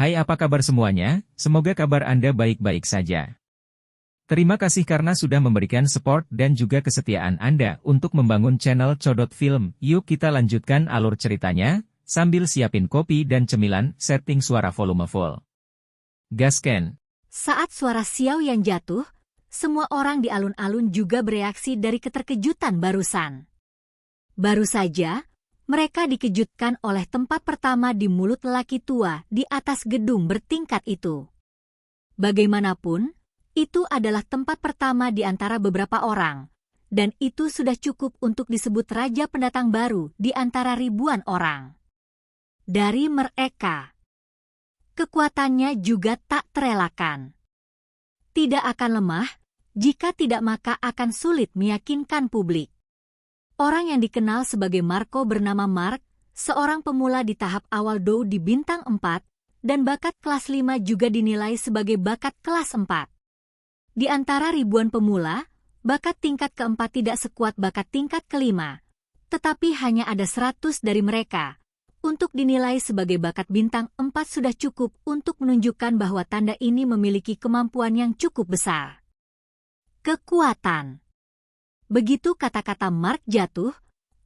Hai, apa kabar semuanya? Semoga kabar Anda baik-baik saja. Terima kasih karena sudah memberikan support dan juga kesetiaan Anda untuk membangun channel Codot Film. Yuk kita lanjutkan alur ceritanya, sambil siapin kopi dan cemilan, setting suara volume full. Gasken. Saat suara Xiao Yan jatuh, semua orang di alun-alun juga bereaksi dari keterkejutan barusan. Baru saja, mereka dikejutkan oleh tempat pertama di mulut lelaki tua di atas gedung bertingkat itu. Bagaimanapun, itu adalah tempat pertama di antara beberapa orang, dan itu sudah cukup untuk disebut raja pendatang baru di antara ribuan orang. Dari mereka, kekuatannya juga tak terelakkan. Tidak akan lemah, jika tidak maka akan sulit meyakinkan publik. Orang yang dikenal sebagai Marco bernama Mark, seorang pemula di tahap awal Dou di bintang 4, dan bakat kelas 5 juga dinilai sebagai bakat kelas 4. Di antara ribuan pemula, bakat tingkat keempat tidak sekuat bakat tingkat kelima, tetapi hanya ada 100 dari mereka. Untuk dinilai sebagai bakat bintang 4 sudah cukup untuk menunjukkan bahwa tanda ini memiliki kemampuan yang cukup besar. Kekuatan. Begitu kata-kata Mark jatuh,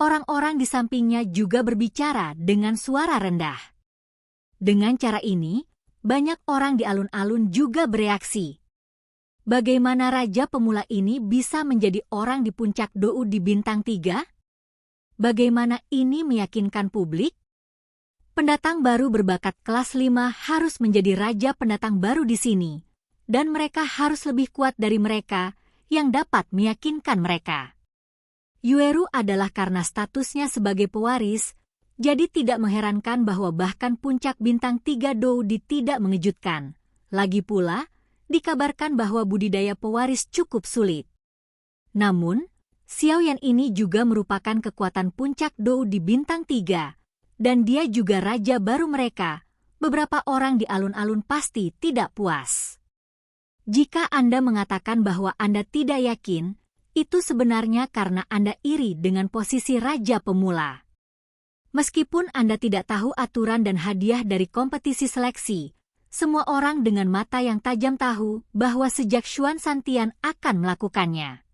orang-orang di sampingnya juga berbicara dengan suara rendah. Dengan cara ini, banyak orang di alun-alun juga bereaksi. Bagaimana raja pemula ini bisa menjadi orang di puncak Dou di bintang 3? Bagaimana ini meyakinkan publik? Pendatang baru berbakat kelas 5 harus menjadi raja pendatang baru di sini, dan mereka harus lebih kuat dari mereka yang dapat meyakinkan mereka. Yueru adalah karena statusnya sebagai pewaris, jadi tidak mengherankan bahwa bahkan puncak bintang 3 Dou di tidak mengejutkan. Lagi pula, dikabarkan bahwa budidaya pewaris cukup sulit. Namun, Xiao Yan ini juga merupakan kekuatan puncak Dou di bintang 3, dan dia juga raja baru mereka. Beberapa orang di alun-alun pasti tidak puas. Jika Anda mengatakan bahwa Anda tidak yakin, itu sebenarnya karena Anda iri dengan posisi raja pemula. Meskipun Anda tidak tahu aturan dan hadiah dari kompetisi seleksi, semua orang dengan mata yang tajam tahu bahwa sejak Xuan Santian akan melakukannya.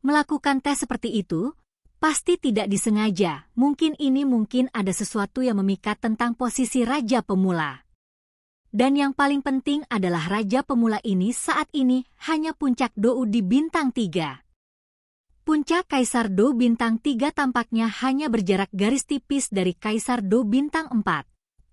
Melakukan tes seperti itu, pasti tidak disengaja. Mungkin ada sesuatu yang memikat tentang posisi raja pemula. Dan yang paling penting adalah raja pemula ini saat ini hanya puncak Dou di bintang 3. Puncak Kaisar Dou bintang 3 tampaknya hanya berjarak garis tipis dari Kaisar Dou bintang 4.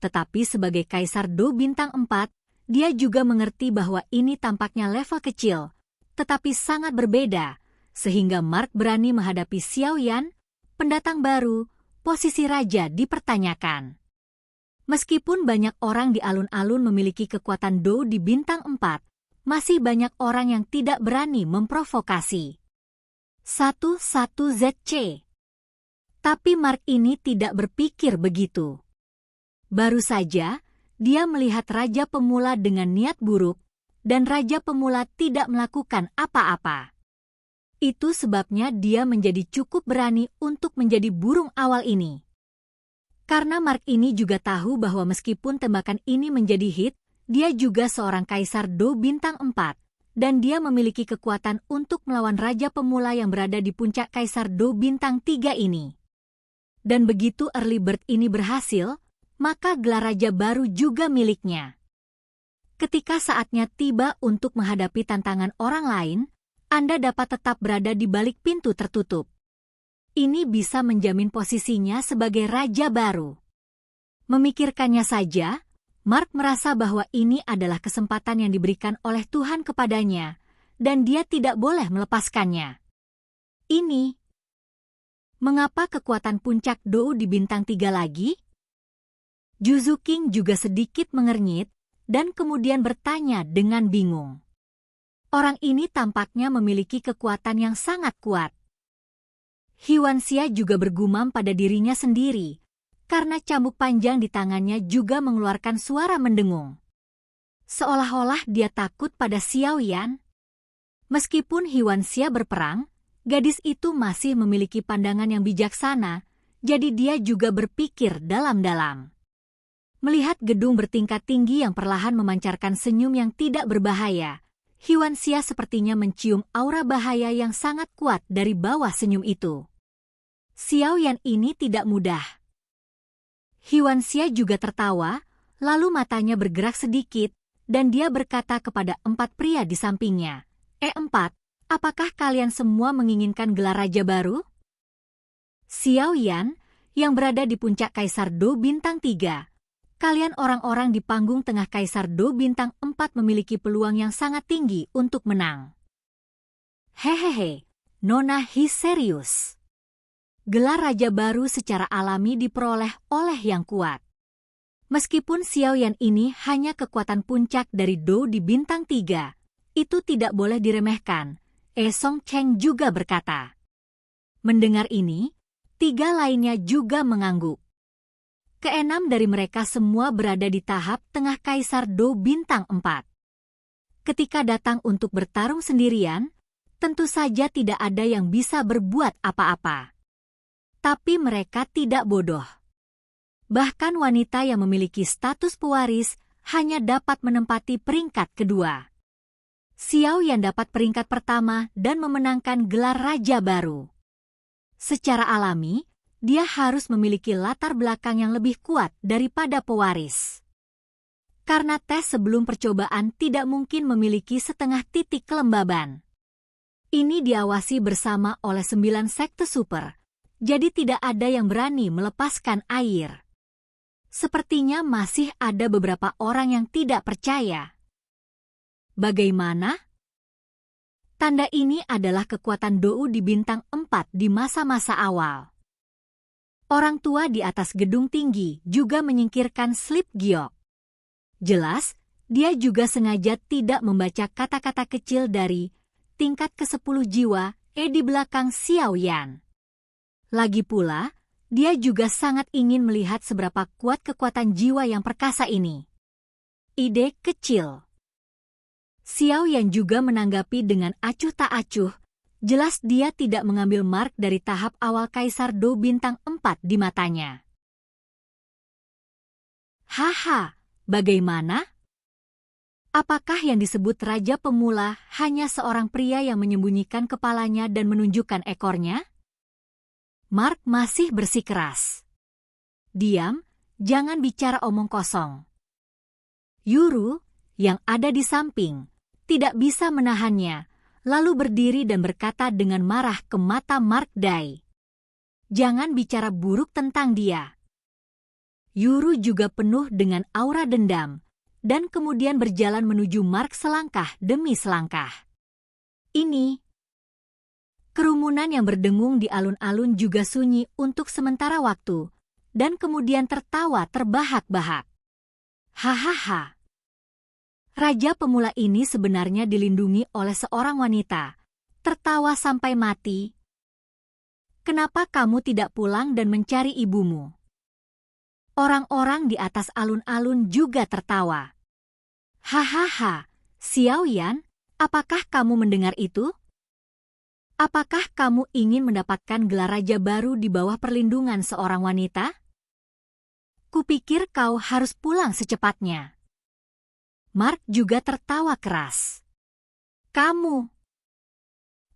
Tetapi sebagai Kaisar Dou bintang 4, dia juga mengerti bahwa ini tampaknya level kecil, tetapi sangat berbeda, sehingga Mark berani menghadapi Xiao Yan, pendatang baru, posisi raja dipertanyakan. Meskipun banyak orang di alun-alun memiliki kekuatan Dou di bintang 4, masih banyak orang yang tidak berani memprovokasi. 11 ZC. Tapi Mark ini tidak berpikir begitu. Baru saja, dia melihat raja pemula dengan niat buruk, dan raja pemula tidak melakukan apa-apa. Itu sebabnya dia menjadi cukup berani untuk menjadi burung awal ini. Karena Mark ini juga tahu bahwa meskipun tembakan ini menjadi hit, dia juga seorang Kaisar Dou bintang 4, dan dia memiliki kekuatan untuk melawan raja pemula yang berada di puncak Kaisar Dou bintang 3 ini. Dan begitu early bird ini berhasil, maka gelar raja baru juga miliknya. Ketika saatnya tiba untuk menghadapi tantangan orang lain, Anda dapat tetap berada di balik pintu tertutup. Ini bisa menjamin posisinya sebagai raja baru. Memikirkannya saja, Mark merasa bahwa ini adalah kesempatan yang diberikan oleh Tuhan kepadanya, dan dia tidak boleh melepaskannya. Ini. Mengapa kekuatan puncak Dou di bintang 3 lagi? Juzu King juga sedikit mengernyit, dan kemudian bertanya dengan bingung. Orang ini tampaknya memiliki kekuatan yang sangat kuat. Hiwanxia juga bergumam pada dirinya sendiri, karena cambuk panjang di tangannya juga mengeluarkan suara mendengung. Seolah-olah dia takut pada Xiao Yan. Meskipun Hiwanxia berperang, gadis itu masih memiliki pandangan yang bijaksana, jadi dia juga berpikir dalam-dalam. Melihat gedung bertingkat tinggi yang perlahan memancarkan senyum yang tidak berbahaya, Hyuan-Xia sepertinya mencium aura bahaya yang sangat kuat dari bawah senyum itu. Xiao Yan ini tidak mudah. Hyuan-Xia juga tertawa, lalu matanya bergerak sedikit, dan dia berkata kepada 4 pria di sampingnya, "4, apakah kalian semua menginginkan gelar raja baru?" Xiao Yan, yang berada di puncak Kaisar Do Bintang 3, kalian orang-orang di panggung tengah Kaisar Do Bintang 4 memiliki peluang yang sangat tinggi untuk menang. Hehehe, Nona Hi serius. Gelar raja baru secara alami diperoleh oleh yang kuat. Meskipun Xiao Yan ini hanya kekuatan puncak dari Do di Bintang 3, itu tidak boleh diremehkan, Song Cheng juga berkata. Mendengar ini, 3 lainnya juga mengangguk. Keenam dari mereka semua berada di tahap tengah Kaisar Do Bintang 4. Ketika datang untuk bertarung sendirian, tentu saja tidak ada yang bisa berbuat apa-apa. Tapi mereka tidak bodoh. Bahkan wanita yang memiliki status pewaris hanya dapat menempati peringkat kedua. Xiao Yan dapat peringkat pertama dan memenangkan gelar raja baru. Secara alami, dia harus memiliki latar belakang yang lebih kuat daripada pewaris. Karena tes sebelum percobaan tidak mungkin memiliki setengah titik kelembaban. Ini diawasi bersama oleh 9 sekte super. Jadi tidak ada yang berani melepaskan air. Sepertinya masih ada beberapa orang yang tidak percaya. Bagaimana? Tanda ini adalah kekuatan Dou di Bintang 4 di masa-masa awal. Orang tua di atas gedung tinggi juga menyingkirkan Slip Giok. Jelas, dia juga sengaja tidak membaca kata-kata kecil dari tingkat ke-10 jiwa di belakang Xiao Yan. Lagi pula, dia juga sangat ingin melihat seberapa kuat kekuatan jiwa yang perkasa ini. Ide kecil. Xiao Yan juga menanggapi dengan acuh tak acuh, jelas dia tidak mengambil mark dari tahap awal Kaisar Do Bintang 4 di matanya. Haha, bagaimana? Apakah yang disebut Raja Pemula hanya seorang pria yang menyembunyikan kepalanya dan menunjukkan ekornya? Mark masih bersikeras. Diam, jangan bicara omong kosong. Yuru, yang ada di samping, tidak bisa menahannya, lalu berdiri dan berkata dengan marah ke mata Mark Dai. Jangan bicara buruk tentang dia. Yuru juga penuh dengan aura dendam, dan kemudian berjalan menuju Mark selangkah demi selangkah. Ini kerumunan yang berdengung di alun-alun juga sunyi untuk sementara waktu, dan kemudian tertawa terbahak-bahak. Hahaha. Raja Pemula ini sebenarnya dilindungi oleh seorang wanita, tertawa sampai mati. Kenapa kamu tidak pulang dan mencari ibumu? Orang-orang di atas alun-alun juga tertawa. Hahaha, Xiao Yan, apakah kamu mendengar itu? Apakah kamu ingin mendapatkan gelar raja baru di bawah perlindungan seorang wanita? Kupikir kau harus pulang secepatnya. Mark juga tertawa keras. Kamu.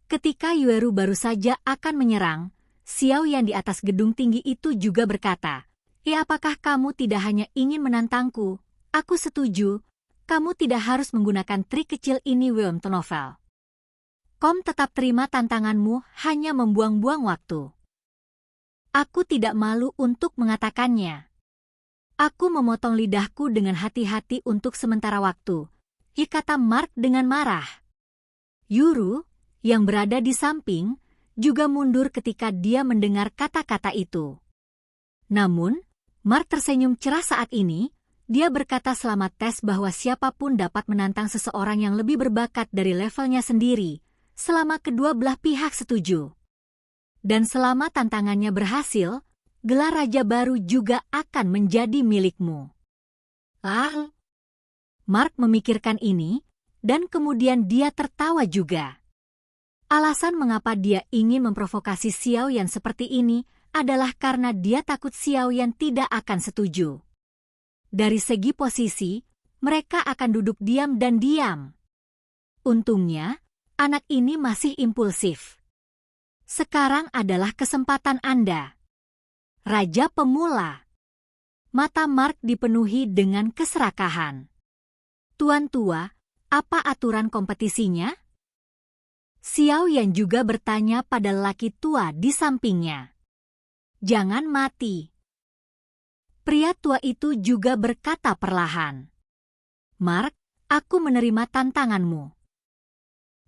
Ketika Yueru baru saja akan menyerang, Xiao Yan di atas gedung tinggi itu juga berkata, apakah kamu tidak hanya ingin menantangku? Aku setuju, kamu tidak harus menggunakan trik kecil ini Weon Novel. Kom tetap terima tantanganmu hanya membuang-buang waktu. Aku tidak malu untuk mengatakannya. Aku memotong lidahku dengan hati-hati untuk sementara waktu, kata Mark dengan marah. Yuru, yang berada di samping, juga mundur ketika dia mendengar kata-kata itu. Namun, Mark tersenyum cerah saat ini, dia berkata selama tes bahwa siapapun dapat menantang seseorang yang lebih berbakat dari levelnya sendiri, selama kedua belah pihak setuju. Dan selama tantangannya berhasil, gelar raja baru juga akan menjadi milikmu. Mark memikirkan ini, dan kemudian dia tertawa juga. Alasan mengapa dia ingin memprovokasi Xiao Yan seperti ini adalah karena dia takut Xiao Yan tidak akan setuju. Dari segi posisi, mereka akan duduk diam dan diam. Untungnya, anak ini masih impulsif. Sekarang adalah kesempatan Anda. Raja Pemula. Mata Mark dipenuhi dengan keserakahan. Tuan tua, apa aturan kompetisinya? Xiao Yan juga bertanya pada lelaki tua di sampingnya. Jangan mati. Pria tua itu juga berkata perlahan. Mark, aku menerima tantanganmu.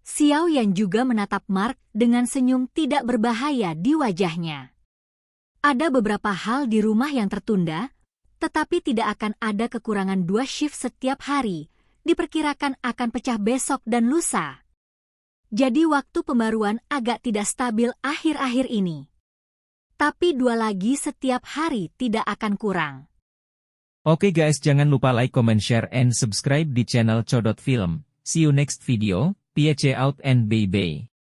Xiao Yan juga menatap Mark dengan senyum tidak berbahaya di wajahnya. Ada beberapa hal di rumah yang tertunda, tetapi tidak akan ada kekurangan 2 shift setiap hari, diperkirakan akan pecah besok dan lusa. Jadi waktu pembaruan agak tidak stabil akhir-akhir ini. Tapi 2 lagi setiap hari tidak akan kurang. Oke guys, jangan lupa like, comment, share, and subscribe di channel Codot Film. See you next video, peace out and bye-bye.